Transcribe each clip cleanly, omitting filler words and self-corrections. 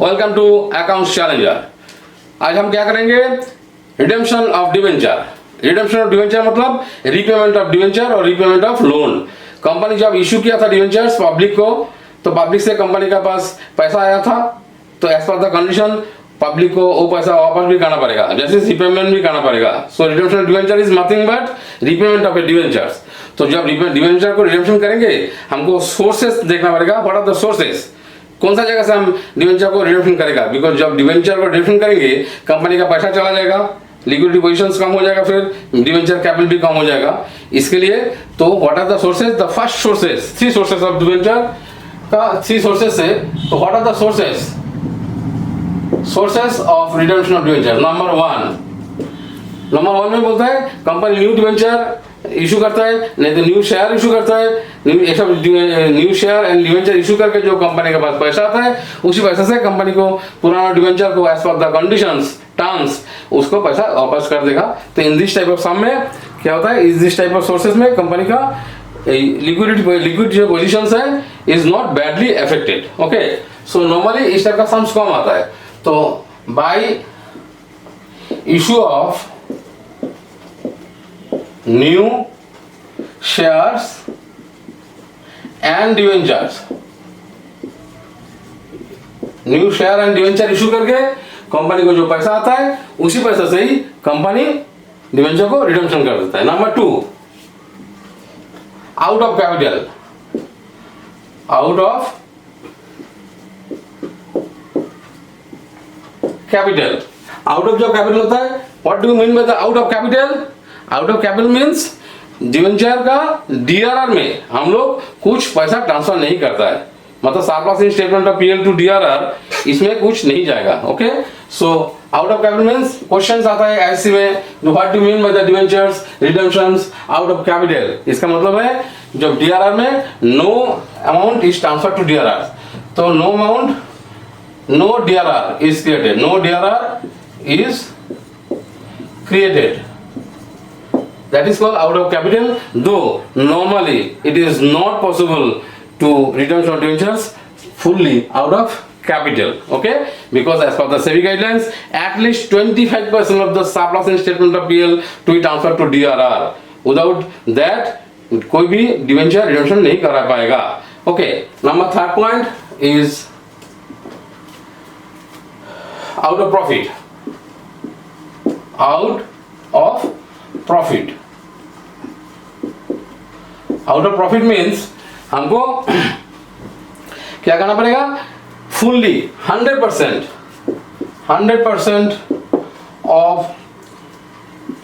Welcome to accounts challenger. आज हम क्या करेंगे? Redemption of debenture. Redemption of debenture मतलब रीपेमेंट ऑफ डिवेंचर और रीपेमेंट ऑफ लोन। कंपनी जब इशू किया था डिवेंचर्स पब्लिक को, तो पब्लिक से कंपनी के पास पैसा आया था, तो as per the condition public को वो पैसा वापस भी करना पड़ेगा, जैसे रीपेमेंट भी करना पड़ेगा। So redemption of debenture is nothing but repayment of a debentures. तो जब डिवेंचर को रिडेम्पशन करेंगे, हमको सोर्सेस देखना पड़ेगा। What are the sources? कौन सा जगह से हम डिवेंचर को रिडेम्पशन करेगा? बिकॉज जब डिवेंचर को रिडेम्पशन करेंगे, कंपनी का पैसा चला जाएगा, लिक्विडिटी पोजीशंस कम हो जाएगा, फिर डिवेंचर कैपिटल भी कम हो जाएगा। इसके लिए तो what are the sources? The first sources, three sources of debenture का, थ्री सोर्सेज से। तो what are the sources? Sources of redemption of debenture. Number one में बोलता है कंपनी न्यू डिवेंचर इशू करता है, नहीं तो न्यू शेयर इशू करता है। New share and debenture issue करके जो कंपनी के पास पैसा आता है, उसी पैसे से कंपनी को पुराना डिवेंचर को as per the conditions terms उसको पैसा वापस कर देगा। तो in this type of some में क्या होता है? इस दिस टाइप ऑफ सोर्सेज में कंपनी का लिक्विड जो पोजीशंस है is not badly affected. Okay, so normally इस टाइप का सम्स कम आता है। तो bye issue of new shares and debentures, new share and debenture issue करके कंपनी को जो पैसा आता है, उसी पैसे से ही कंपनी डिवेंचर को रिडेम्पशन कर देता है। Number two, out of capital. Out of capital, out of जो कैपिटल होता है, what do you mean by the out of capital? Out of capital means debenture का डीआरआर में हम लोग कुछ पैसा ट्रांसफर नहीं करता है, मतलब surplus in statement of PL to DRR इसमें कुछ नहीं जाएगा। Okay, so out of capital means question आता है ऐसे में, what do mean by the debentures redemptions out of capital? इसका मतलब है जब डीआरआर में no amount is transfer to DRR, तो no amount, no DRR is created. No DRR is created. That is called out of capital. Though normally it is not possible to redeem short debentures fully out of capital. Okay, because as per the SEBI guidelines, at least 25% of the surplus in statement of PL to be transferred to DRR. Without that, कोई भी debenture redemption नहीं करा पाएगा। Okay, number third point is out of profit. Out of profit. Out of profit means हमको क्या करना पड़ेगा? Fully 100% of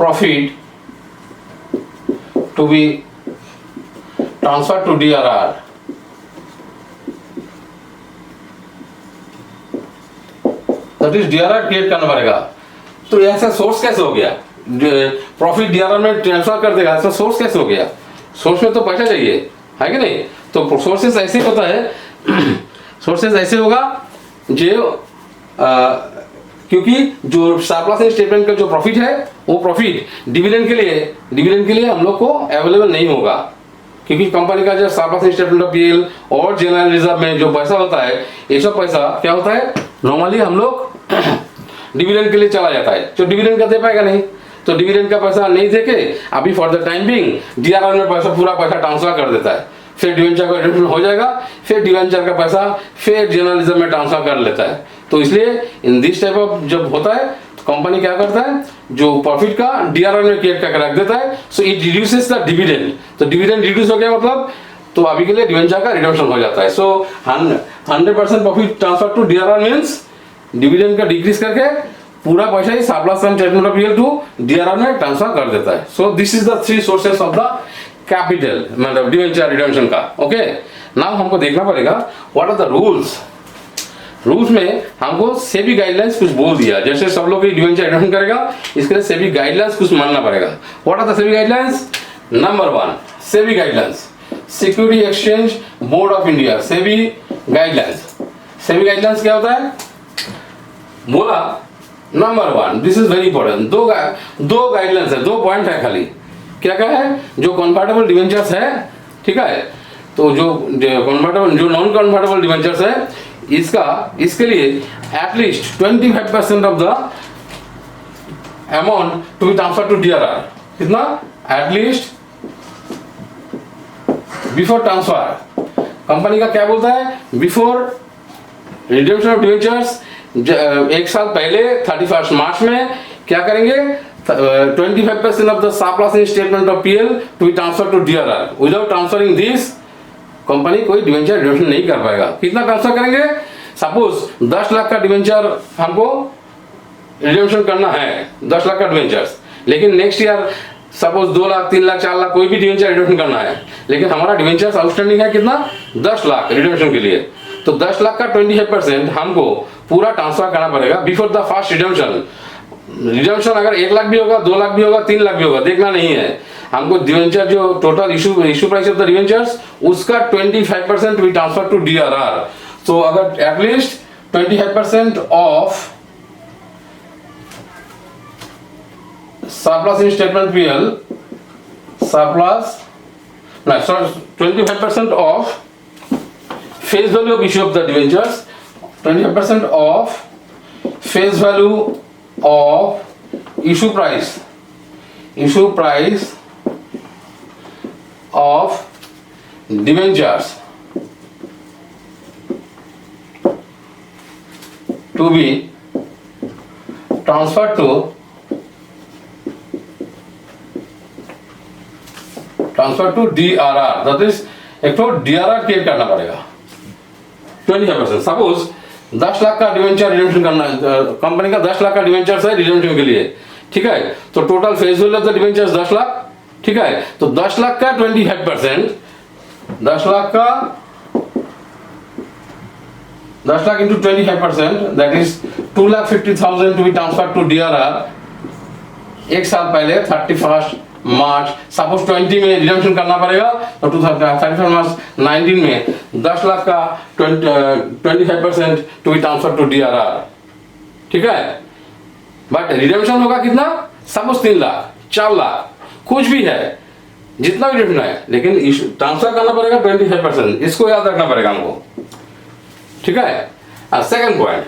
profit to be transferred to DRR. That is DRR create करना पड़ेगा। तो ऐसा सोर्स कैसे हो गया? प्रॉफिट डीआरआर में ट्रांसफर कर देगा, ऐसा सोर्स कैसे हो गया? सोर्स में तो पैसा चाहिए, है कि नहीं? तो सोर्सेस ऐसे होता है, सोर्सेस ऐसे होगा जो क्योंकि जो सरप्लस इन स्टेटमेंट का जो प्रॉफिट है, वो प्रॉफिट डिविडेंड के लिए हम लोग को अवेलेबल नहीं होगा, क्योंकि कंपनी का जो surplus in statement of PL और जनरल रिजर्व में जो पैसा होता है, ये सब पैसा क्या होता है? नॉर्मली हम लोग डिविडेंड के लिए चला जाता है, तो डिविडेंड का दे पाएगा नहीं, तो डिविडेंड का पैसा नहीं देके अभी for the time being DRR में पूरा पैसा ट्रांसफर कर देता है, फिर डिवेंचर का रिडेम्पशन हो जाएगा, फिर डिवेंचर का पैसा फिर जर्नलिज्म में ट्रांसफर कर लेता है। तो इसलिए इन दिस टाइप ऑफ जब होता है, तो कंपनी क्या करता है? जो प्रॉफिट का डीआरआर में क्रिएट करके रख देता है, so it reduces the dividend. तो डिविडेंड रिड्यूस हो गया मतलब, तो अभी के लिए डिवेंचर का रिडेम्पशन हो जाता है। So 100% profit transfer to DRR means dividend का डिक्रीज करके पूरा पैसा ही surplus in statement of PL to DRR में ट्रांसफर कर देता है। So this is the three sources of the capital, मतलब डिवेंचर रिडेम्पशन का। ओके, नाउ हमको देखना पड़ेगा what are the rules. Rules में हमको सेबी गाइडलाइंस कुछ बोल दिया, जैसे सब लोग डिवेंचर रिडेम्पशन करेगा, इसके लिए सेबी गाइडलाइंस कुछ मानना पड़ेगा। What are the SEBI guidelines? Number one, SEBI guidelines, Security Exchange Board of India, SEBI guidelines. SEBI guidelines क्या होता है? बोला number one, this is very important. दो गाइडलाइंस है, 2 पॉइंट है खाली। क्या क्या है? जो कन्वर्टेबल डिवेंचर्स है, ठीक है, तो जो कन्वर्टेबल, जो नॉन कन्वर्टेबल डिवेंचर्स है, इसके लिए at least 25% of the amount to be transfer to DRR। कितना? At least before transfer. कंपनी का क्या बोलता है? बिफोर रिडम्पशन ऑफ डिवेंचर्स, 1 साल पहले 31 मार्च में क्या करेंगे? 25% ऑफ द surplus in statement of PL to be transfer to DRR। Without transferring this company कोई डिवेंचर रिडम्पशन नहीं कर पाएगा। कितना ट्रांसफर करेंगे? सपोज 10 लाख का डिवेंचर हमको रिडम्पशन करना है, 10 लाख का डिवेंचर्स, लेकिन next year suppose 2 lakh, 3 lakh, 4 lakh कोई भी डिवेंचर रिडम्पशन करना है, लेकिन हमारा डिवेंचर्स आउटस्टैंडिंग है कितना? 10 लाख रिडम्पशन के लिए। तो 10 लाख का 25% हमको पूरा ट्रांसफर करना पड़ेगा before the first redemption. Redemption अगर 1 लाख भी होगा, 2 लाख भी होगा, 3 लाख भी होगा, देखना नहीं है हमको। डिवेंचर जो total issue price of the debentures, उसका 25% भी ट्रांसफर टू DRR। तो अगर at least 25% of surplus in statement PL, surplus, no, sorry, 25% of face value of issue of the debentures, 25% of face value of issue price of debentures to be transferred to DRR। That is एक तो DRR create करना पड़ेगा 25%। Suppose 10 lakh का debenture redemption करना, company का 10 लाख का debenture है redemption के लिए, ठीक है? तो total face value of the debentures 10 lakh, ठीक है? तो 10 लाख का 25%, 10 lakh into 25%, that is 2,50,000 to be transfer to DRR। 1 साल पहले 31 मार्च सपोज 20 में रिडम्पशन करना पड़ेगा, तो 31 मार्च 19 में 10 लाख का 25% to be transfer to DRR, ठीक है? बट रिडम्पशन होगा कितना? सपोज 3 लाख, 4 लाख, कुछ भी है, जितना भी रिडम्पशन है, लेकिन ट्रांसफर करना पड़ेगा 25%। इसको याद रखना पड़ेगा हमको, ठीक है? सेकंड पॉइंट,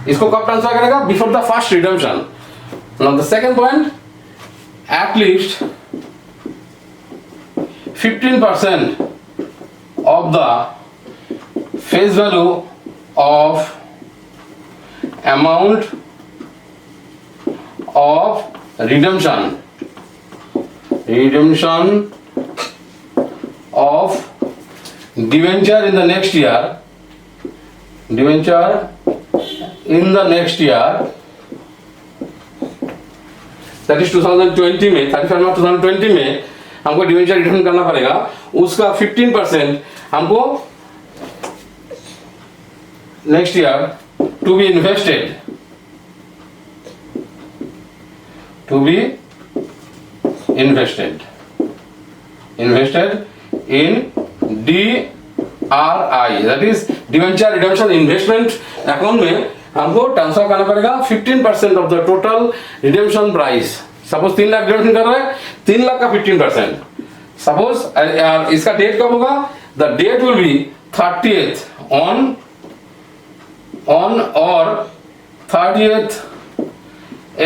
इसको कब ट्रांसफर करेगा? Before the first redemption. Now the second point, at least 15% of the face value of amount of redemption of debenture in the next year, that is 2020 में 31 मार्च 2020 में हमको डिवेंचर रिटर्न करना पड़ेगा। उसका 15% हमको next year to be invested in DRI, that is debenture redemption investment account में हमको transfer करना पड़ेगा 15% of the total redemption price. Suppose 3 lakh redemption कर रहे हैं, 3 लाख का 15%। सपोज इसका डेट कब होगा? The date will be 30th on और 30th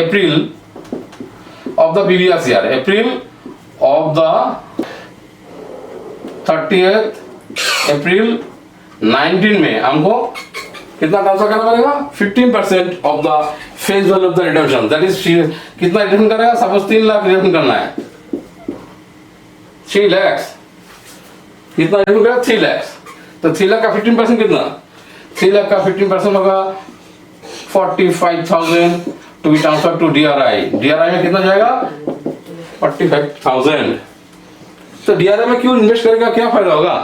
April of the previous year, April of the 30th April 19 में हमको कितना ट्रांसफर करना पड़ेगा? 15% of the face value of the redemption, that is कितना रिडम्पशन करेगा? सपोज 3 लाख रिडम्पशन करना है, 3 लाख, कितना रिडम्पशन करेगा? 3 लाख। तो 3 लाख का 15% कितना? 3 लाख का 15% होगा 45,000 to be transfer to DRI में कितना जाएगा? 45,000। तो DRI में क्यों इन्वेस्ट करेगा? क्या फायदा होगा?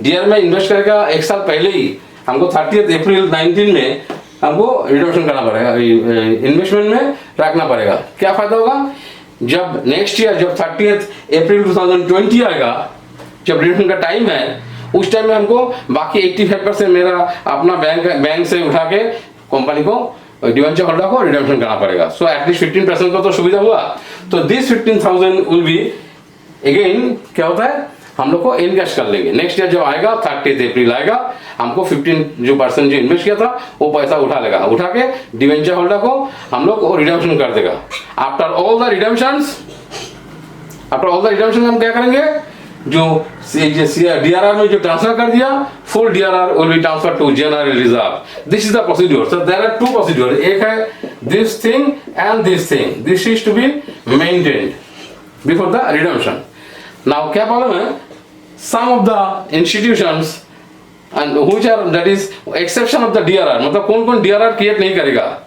DRI में इन्वेस्ट करेगा 1 साल पहले ही हमको 30th अप्रैल 19 में हमको रिडम्पशन करना पड़ेगा, इन्वेस्टमेंट में रखना पड़ेगा। क्या फायदा होगा? जब नेक्स्ट ईयर जब 30th अप्रैल 2020 आएगा, जब रिडम्पशन का टाइम है, उस टाइम में हमको बाकी 85% मेरा अपना बैंक से उठा के कंपनी को, डिवेंचर होल्डर को रिडम्पशन करना पड़ेगा। सो एटलीस्ट 15% का तो सुविधा हुआ। तो दिस 15,000 विल बी अगेन क्या होता है? हम लोग को इनकैश कर लेंगे। नेक्स्ट ईयर जब आएगा 30 अप्रैल आएगा, हमको 15% जो इन्वेस्ट किया था वो पैसा उठा लेगा, उठा के डिवेंचर होल्डर को हम लोग को रिडम्पशन कर देगा। आफ्टर ऑल द रिडम्पशंस हम क्या करेंगे, जो DRR में जो ट्रांसफर कर दिया, full DRR will be transfer to general reserve. This is the procedure. So there are 2 procedure, एक है this thing and this thing, this is to be maintained before the redemption. Now क्या problem है, some of the institutions and which are that is exception of the DRR, मतलब कौन कौन DRR create नहीं करेगा।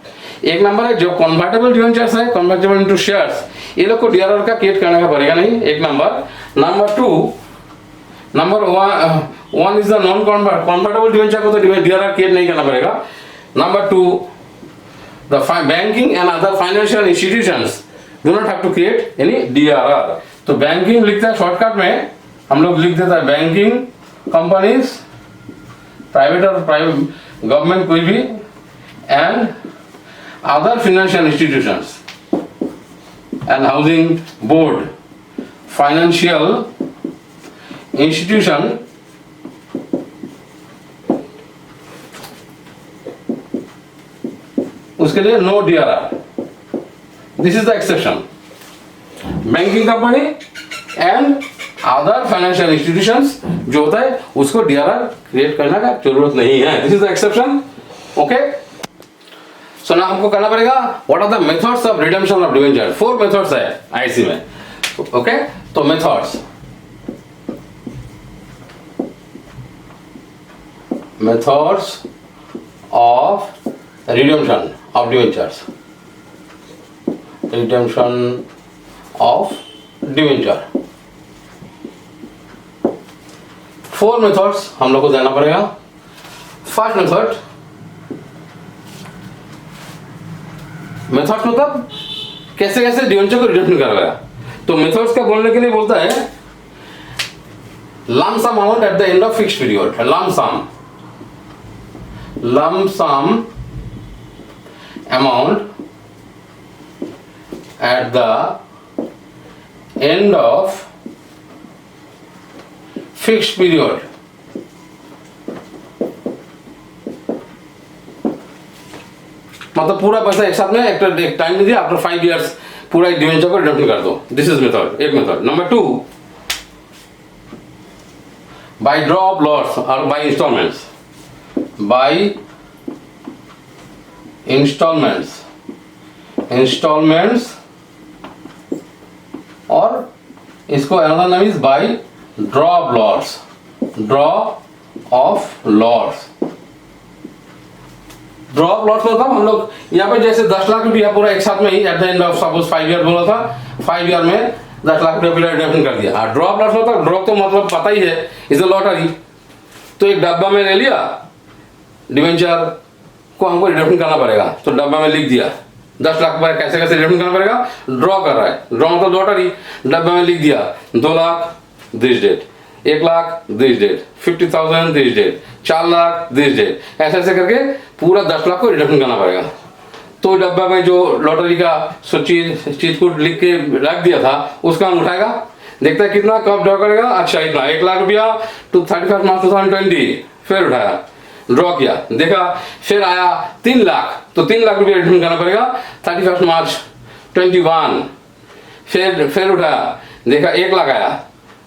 एक नंबर है जो कन्वर्टेबल डिवेंचर्स है, कन्वर्टेबल इनटू शेयर्स, ये लोग को DRR का क्रिएट करने का पड़ेगा नहीं, एक number. Number 1 is the non convertible debenture को तो DRR क्रिएट नहीं करना पड़ेगा। Number 2 the banking and other financial institutions do not have to create any DRR। तो बैंकिंग लिखते हैं शॉर्टकट में, हम लोग लिख देता है बैंकिंग कंपनीज, प्राइवेट और प्राइवेट गवर्नमेंट कोई भी, and other financial institutions and housing board, financial institution उसके लिए no DRR। This is the exception. Banking company and other financial institutions जो होता है उसको DRR क्रिएट करने का जरूरत नहीं है। This is the exception. Okay, so ना हमको करना पड़ेगा what are the methods of redemption of debenture. 4 methods है IC में। ओके, तो methods of redemption of debentures, redemption of debenture, 4 methods हम लोग को देना पड़ेगा। फर्स्ट मेथड्स मतलब कैसे कैसे डिवेंचर को रिडेम्पशन करवाया। तो मेथड्स का बोलने के लिए बोलता है lump sum amount at the end of fixed period, lump sum amount at the end of fixed period, मतलब पूरा पैसा एक साथ में एक टाइम में दिया, आफ्टर 5 years पूरा डिवेंचर को रिडम्पशन कर दो। दिस इज मेथड, एक method. Number 2 by draw of lots और बाय इंस्टॉलमेंट्स और इसको अनदर नाम is by draw of lots. Draw of lots मतलब हम लोग यहाँ पे जैसे 10 लाख रुपया पूरा एक साथ में ही at the end of suppose 5 year बोला था, 5 ईयर में 10 लाख रुपया रिडम्पशन कर दिया। ड्रॉ ऑफ लॉट्स मतलब ड्रॉ तो मतलब पता ही है, इज अ लॉटरी। तो एक डब्बा में ले लिया, डिवेंचर को हमको रिडम्पशन करना पड़ेगा, तो डब्बा में लिख दिया 10 लाख रुपया कैसे कैसे रिडम्पशन करना पड़ेगा, ड्रॉ कर रहा है, ड्रॉ मतलब लॉटरी। डब्बा में लिख दिया 2 lakh this date, 1 lakh this date, 50,000 this date, 4 lakh this date, ऐसे ऐसे करके पूरा 10 लाख को रिडम्पशन करना पड़ेगा। तो डब्बा में जो लॉटरी का चीज को लिख के रख दिया था उसका हम उठाएगा, देखता है कितना कब ड्रॉ करेगा, अच्छा इतना 1 लाख रुपया टू 31 मार्च 2020, फिर उठाया, ड्रॉ किया, देखा, फिर आया 3 लाख, तो 3 लाख रुपया रिटर्न करना पड़ेगा 31 मार्च 21, फिर उठाया, देखा 1 लाख आया।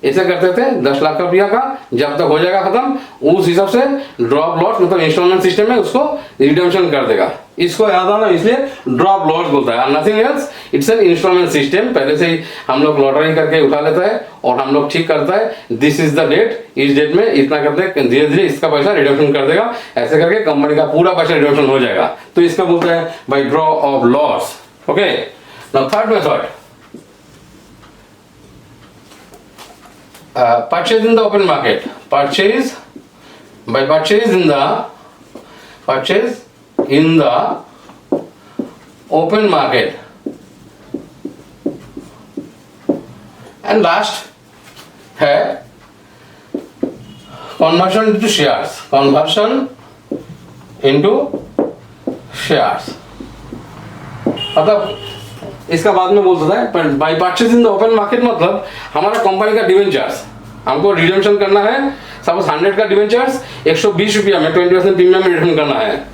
ऐसे करते थे 10 लाख रुपया का, जब तक हो जाएगा खत्म उस हिसाब से ड्रॉप लॉट मतलब इंस्टॉलमेंट सिस्टम में उसको रिडम्पशन कर देगा। इसको याद आना, इसलिए ड्रॉप लॉट बोलता है, nothing else, it's an installment system. पहले से ही हम लोग लॉटरी करके उठा लेता है और हम लोग ठीक करता है, दिस इज द डेट, इस डेट में इतना करते धीरे धीरे इसका पैसा रिडम्पशन कर देगा, ऐसे करके कंपनी का पूरा पैसा रिडम्पशन हो जाएगा। तो इसका बोलते हैं by draw of loss. Okay, now third method, purchase in the open market, purchase in the open market, and last है conversion into shares, मतलब इसका बाद में बोलता है, पर by purchase in the open market मतलब हमारा कंपनी का डिवेंचर्स हमको रिडेम्पशन करना है, सपोज 100 का डिवेंचर्स 120 रुपया में 20% प्रीमियम में रिटर्न करना है,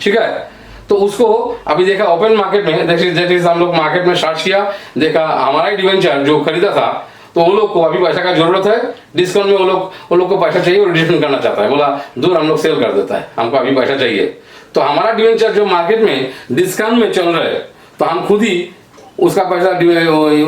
ठीक है। तो उसको अभी देखा ओपन मार्केट में, जैसे हम लोग मार्केट में सर्च किया, देखा हमारा ही डिवेंचर जो खरीदा था, तो वो लोग को अभी पैसा का जरूरत है, डिस्काउंट में वो लोग को पैसा चाहिए और रिटर्न करना चाहता है, बोला दूर हम लोग सेल कर देता है, हमको अभी पैसा चाहिए। तो हमारा डिवेंचर जो मार्केट में डिस्काउंट में चल रहा है, तो हम खुद ही उसका पैसा,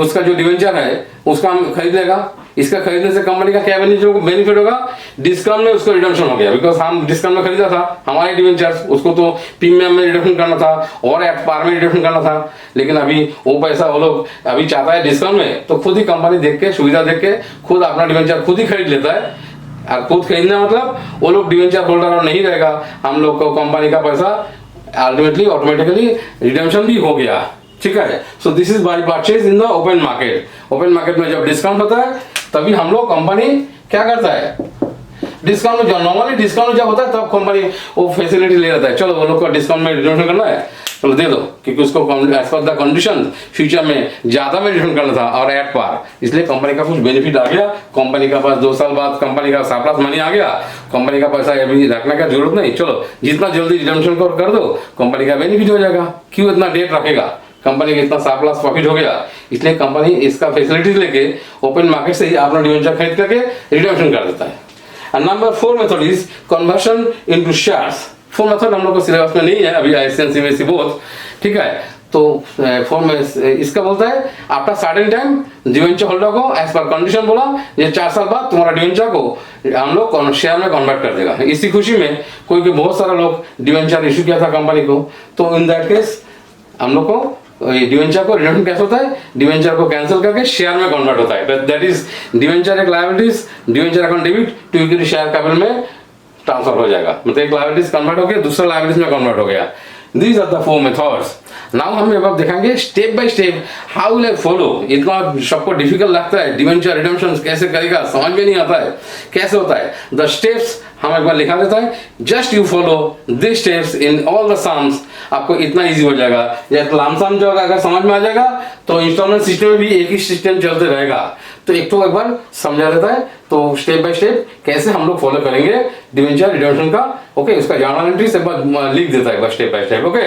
उसका जो डिवेंचर है उसका हम खरीद लेगा। इसका खरीदने से कंपनी का क्या बेनिफिट होगा, डिस्काउंट में उसको रिडम्पशन हो गया, बिकॉज हम डिस्काउंट में खरीदा था हमारे डिवेंचर, उसको तो प्रीमियम में रिडम्पशन करना था और एट पार में रिडम्पशन करना था, लेकिन अभी वो पैसा वो लोग अभी चाहता है डिस्काउंट में, तो खुद ही कंपनी देख के, सुविधा देख के खुद अपना डिवेंचर खुद ही खरीद लेता है। और खुद खरीदना मतलब वो लोग डिवेंचर होल्डर और नहीं रहेगा, हम लोग को कंपनी का पैसा अल्टीमेटली ऑटोमेटिकली रिडम्पशन भी हो गया, ठीक है। So this is by purchase in the open market. Open market में जब डिस्काउंट होता है तभी हम लोग कंपनी क्या करता है, डिस्काउंट में, नॉर्मली डिस्काउंट जब होता है तब कंपनी वो फैसिलिटी ले लेता है, चलो वो लोग का डिस्काउंट में रिटर्न करना है, चलो दे दो, क्योंकि उसको as per the condition future में ज्यादा में रिटर्न करना था और एट पार, इसलिए कंपनी का कुछ बेनिफिट आ गया, कंपनी का पास 2 साल बाद कंपनी का सरप्लस मनी आ गया, कंपनी का पैसा अभी रखने का जरूरत नहीं, चलो जितना जल्दी रिडम्पशन कर दो कंपनी का बेनिफिट हो जाएगा, क्यों इतना डेट रखेगा, कंपनी का इतना सरप्लस प्रॉफिट हो गया, इसलिए कंपनी इसका फैसिलिटीज लेके ओपन मार्केट से ही अपना डिवेंचर खरीद करके रिडम्पशन कर देता है। And number 4 method is conversion into shares. 4 method हम लोग को सिलेबस में नहीं है अभी, ICSE CBSE बोथ, ठीक है। तो 4 में इसका बोलता है after certain time debenture holder को एज पर कंडीशन बोला, ये 4 साल बाद तुम्हारा डिवेंचर को हम लोग शेयर में कन्वर्ट कर देगा। इसी खुशी में कोई बहुत सारा लोग डिवेंचर इशू किया था कंपनी को, तो इन दैट केस हम लोग को डिवेंचर को रिडम्पशन कैसे होता है, डिवेंचर को कैंसिल करके शेयर में कन्वर्ट होता है, दैट इज डिवेंचर एक liabilities, debenture account debit to equity share capital में ट्रांसफर हो जाएगा, मतलब एक लायबिलिटीज कन्वर्ट हो गया दूसरा लायबिलिटीज में कन्वर्ट हो गया। These are the 4 methods. Now हम अब देखेंगे step by step how will I follow. इतना सबको डिफिकल्ट लगता है, डिवेंचर रिडम्पशन कैसे करेगा समझ में नहीं आता है, कैसे होता है, द स्टेप्स हम एक बार लिखा देता है, just you follow this steps in all the sums, आपको इतना इजी हो जाएगा। जब लामसम जो अगर समझ में आ जाएगा तो इंस्टॉलमेंट सिस्टम में भी एक ही सिस्टम चलते रहेगा, तो एक बार समझा देता है, तो स्टेप बाय स्टेप कैसे हम लोग फॉलो करेंगे डिवेंचर रिडम्पशन का, ओके। उसका जर्नल एंट्री से लिख देता है स्टेप बाय स्टेप, ओके।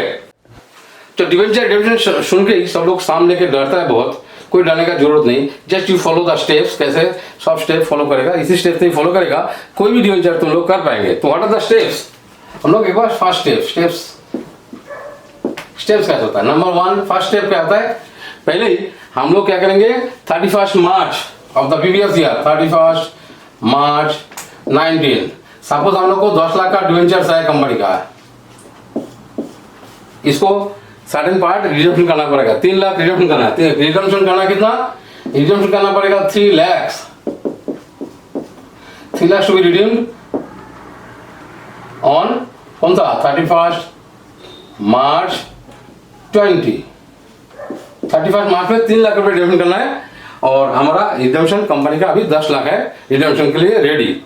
तो डिवेंचर रिडम्पशन सुन के ही सब लोग सामने के डरता है बहुत, कोई डरने का जरूरत नहीं, just you follow the steps, कैसे सब स्टेप फॉलो करेगा, इसी स्टेप से ही फॉलो करेगा कोई भी डिवेंचर तुम लोग कर पाएंगे। तो व्हाट आर द स्टेप्स, हम लोग एक बार फर्स्ट स्टेप्स कैसे होता है। नंबर 1 फर्स्ट स्टेप क्या आता है, पहले ही हम लोग क्या करेंगे 31 March of the previous year, 31 March 19, suppose हम लोग को 10 लाख का डिवेंचर है कंपनी का, इसको सर्टेन पार्ट रिडम्पशन करना पड़ेगा, 3 लाख रिडम्पशन करना है, रिडम्पशन करना कितना, रिडम्पशन करना पड़ेगा 3 lakh to be redeemed on कौन सा 31 मार्च 20, 31 मार्च में 3 लाख रुपए रिडम्पशन करना है, और हमारा रिडम्पशन कंपनी का अभी 10 लाख है रिडम्पशन के लिए रेडी,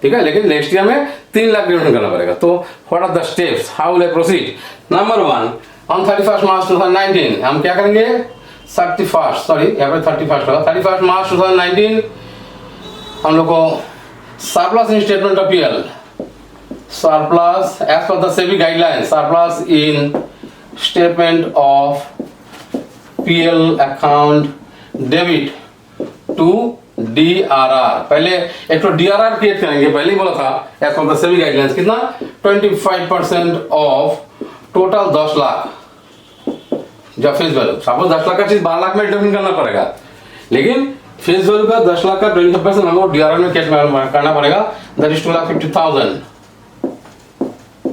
ठीक है, लेकिन नेक्स्ट ईयर में 3 लाख रिडम्पशन करना पड़ेगा। तो what are the steps, how will I proceed. Number 1 on 31 March 2019 हम क्या करेंगे, 31 मार्च 2019 हम लोग को surplus in statement of P L, surplus as per the SEBI guideline, surplus in statement of P L account debit to DRR। पहले एक तो DRR create करेंगे, पहले ही बोला था as per the SEBI guidelines, कितना 25% ऑफ टोटल 10 लाख जब फेस वैल्यू, सपोज 10 लाख का चीज 12 लाख में रिडम्पशन करना पड़ेगा, लेकिन फेस वैल्यू का 10 लाख का 25% हमको DRR में कैश करना पड़ेगा, दैट इज 2,50,000।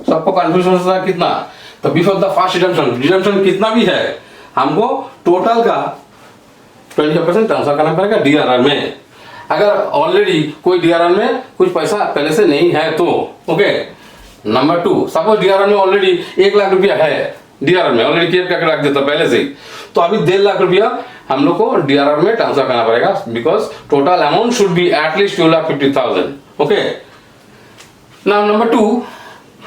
सबको कंफ्यूजन होता है कितना, तो बिफोर द फर्स्ट रिडम्पशन कितना भी है हमको टोटल का 25% ट्रांसफर करना पड़ेगा DRR में। अगर ऑलरेडी कोई DRR में कुछ पैसा पहले से नहीं है तो ओके। नंबर 2 सपोज DRR में ऑलरेडी 1 लाख रुपया है, DRR में ऑलरेडी क्लियर करके रख देता पहले से ही, तो अभी 1.5 लाख रुपया हम लोग को DRR में ट्रांसफर करना पड़ेगा, because total amount should be at least 2,50,000, okay. Now number 2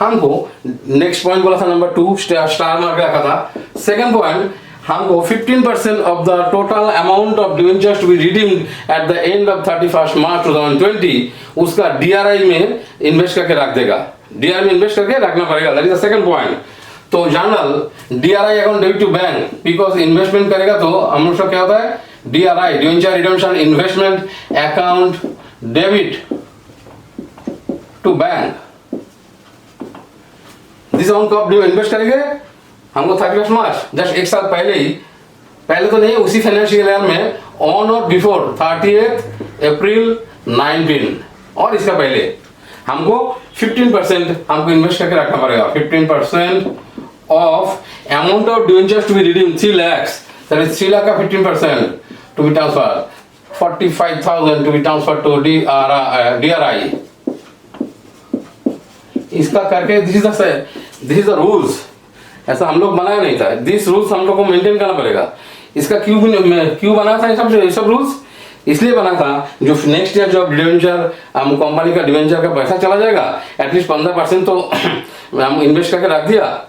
हमको नेक्स्ट पॉइंट बोला था, नंबर 2 स्टार मार्क रखा था। सेकंड पॉइंट हमको 15% of the total amount of debentures to be redeemed at the end of 31 March 2020 उसका DRI में invest करके रख देगा। डीआरआई में इन्वेस्ट करके रखना पड़ेगा, that is the second point. तो general DRI account debit to bank, because investment करेगा तो हम लोग क्या होता है, DRI debenture redemption investment account debit to bank. This amount कब इन्वेस्ट करेंगे हमको 31 मार्च, जस्ट एक साल पहले ही, पहले तो नहीं उसी फाइनेंशियल ईयर में, ऑन और बिफोर 30 अप्रैल 19 और इसका पहले हमको 15% हमको इन्वेस्ट करके रखना पड़ेगा। 15% of amount of debentures to be redeemed 3 lakh, that is 3 lakh का 15% to be transfer, 45,000 to be transfer to DRI. इसका करके दिस इज द रूल्स, ऐसा हम लोग बनाया नहीं था, दिस रूल्स हम लोग को मेंटेन करना पड़ेगा। इसका क्यों बना था ये सब रूल्स, इसलिए बना था जो नेक्स्ट ईयर जब डिवेंचर हम कंपनी का डिवेंचर का पैसा चला जाएगा एटलीस्ट 15% तो हम इन्वेस्ट करके रख दिया,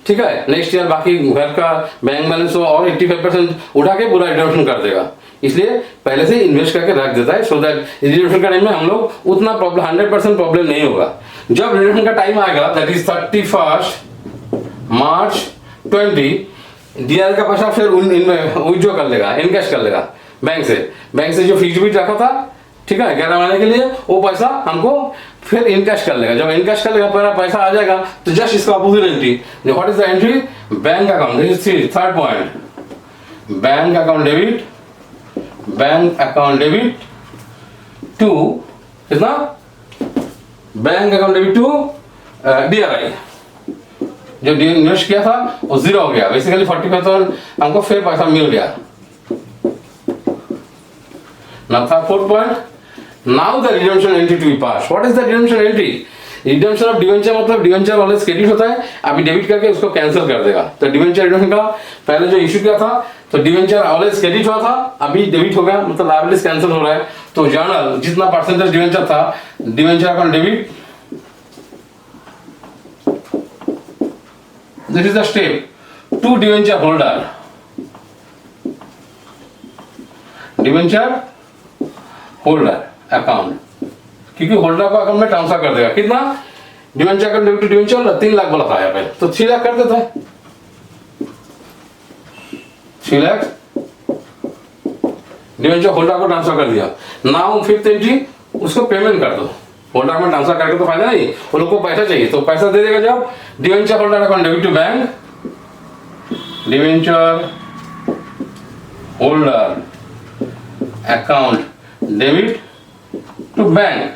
ठीक है। नेक्स्ट ईयर बाकी घर का बैंक बैलेंस और 85% उठा के पूरा रिडम्पशन कर देगा, इसलिए पहले से इन्वेस्ट करके रख देता है, सो दैट रिडम्पशन का टाइम में हम लोग उतना प्रॉब्लम 100% प्रॉब्लम नहीं होगा। जब रिडम्पशन का टाइम आएगा दैट इज 31 मार्च 20, डीआर का पैसा फिर विड्रॉ कर लेगा, इनकैश कर लेगा बैंक से जो फिक्स डिपॉजिट रखा था, ठीक है 11 महीने के लिए, वो पैसा हमको फिर इनकैश कर लेगा। जब इनकैश कर लेगा पूरा पैसा आ जाएगा तो जस्ट इसका opposite entry, what is the entry, bank account, this is third point, bank account debit to कितना, bank account debit to DRI. जो इन्वेस्ट किया था वो जीरो हो गया, बेसिकली 45,000 हमको फिर पैसा मिल गया। Now fourth point, now the redemption entry to be passed. What is the redemption entry? Redemption of debenture मतलब डिवेंचर ऑलवेज क्रेडिट होता है, अभी डेबिट करके उसको कैंसिल कर देगा। तो डिवेंचर रिडेम्पशन का पहले जो इशू किया था तो डिवेंचर ऑलवेज क्रेडिट हुआ था, अभी डेबिट हो गया, मतलब लायबिलिटीज कैंसिल हो रहा है। तो जर्नल जितना परसेंटेज डिवेंचर था, debenture account debit, this is the step to debenture holder, debenture holder account, क्योंकि होल्डर को अकाउंट में ट्रांसफर कर देगा। कितना, debenture account debit to debenture 3 lakh बोला था यहाँ पे, तो 3 लाख कर देता है, 3 लाख डिवेंचर होल्डर को ट्रांसफर कर दिया। नाउ फिफ्थ एंट्री, उसको पेमेंट कर दो, होल्डर में ट्रांसफर करके तो फायदा नहीं, वो लोग को पैसा चाहिए तो पैसा दे देगा। जब debenture holder account debit to bank, debenture holder account debit to bank,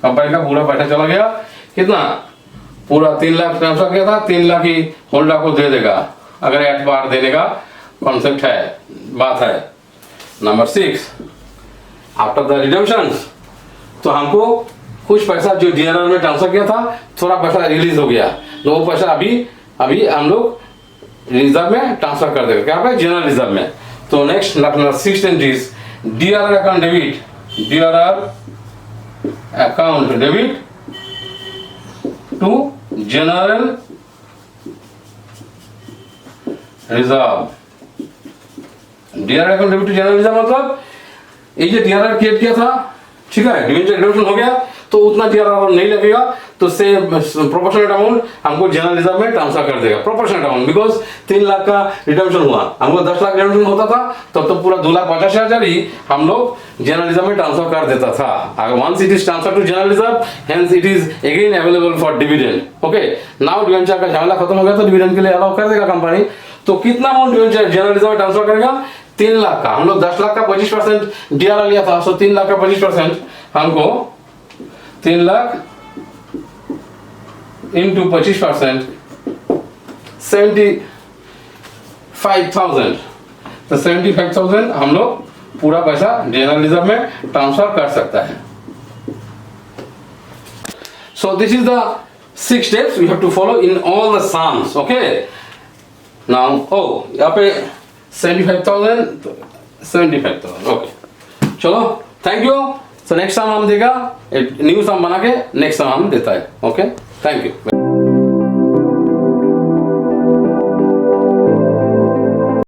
company का पूरा पैसा चला गया, कितना, पूरा 3 लाख ट्रांसफर किया था, 3 लाख ही होल्डर को दे देगा, अगर एट बार देने का कॉन्सेप्ट है, बात है। नंबर 6, आफ्टर द रिडेम्पशंस, तो हमको कुछ पैसा जो डीआरआर में ट्रांसफर किया था, थोड़ा पैसा रिलीज हो गया, तो वो पैसा अभी हम लोग रिजर्व में ट्रांसफर कर देगा, क्या पे, जनरल रिजर्व में। तो next number 6 entries, DRR account debit, DRR account debit to general reserve, DRR account debit to general reserve मतलब ये जो डीआरआर क्रिएट किया था, ठीक है, डिवेंचर रिडेम्पशन हो गया तो उतना डीआरआर नहीं लगेगा, तो से प्रोपोर्शनल अमाउंट हमको जनरल रिजर्व में ट्रांसफर कर देगा, प्रोपोर्शनल अमाउंट, बिकॉज 3 लाख का रिडेम्पशन हुआ, हमको 10 लाख रिडेम्पशन होता था तब तो पूरा 2,50,000 ही हम लोग जनरल रिजर्व में ट्रांसफर कर देता था। अगर once it is transfer to general reserve, hence it is again available for dividend. Okay, now debenture का झमेला खत्म हो गया तो डिविडेंड के लिए अलाउ कर देगा कंपनी। तो कितना अमाउंट डिवेंचर जनरल रिजर्व में ट्रांसफर करेगा, 3 लाख का, हम लोग 10 लाख का 25% डीआरआर लिया था, सो 3 लाख का 25% हमको 3 लाख इंटू 25% 75,000, तो 75,000 हम लोग पूरा पैसा जनरल रिजर्व में ट्रांसफर कर सकता है। So this is the 6 steps we have to follow in all the sums. Okay, now यहाँ पे 75,000 ओके, चलो thank you. So next sum हम देगा, न्यू सम बना के नेक्स्ट सम हम देता है। Okay, thank you.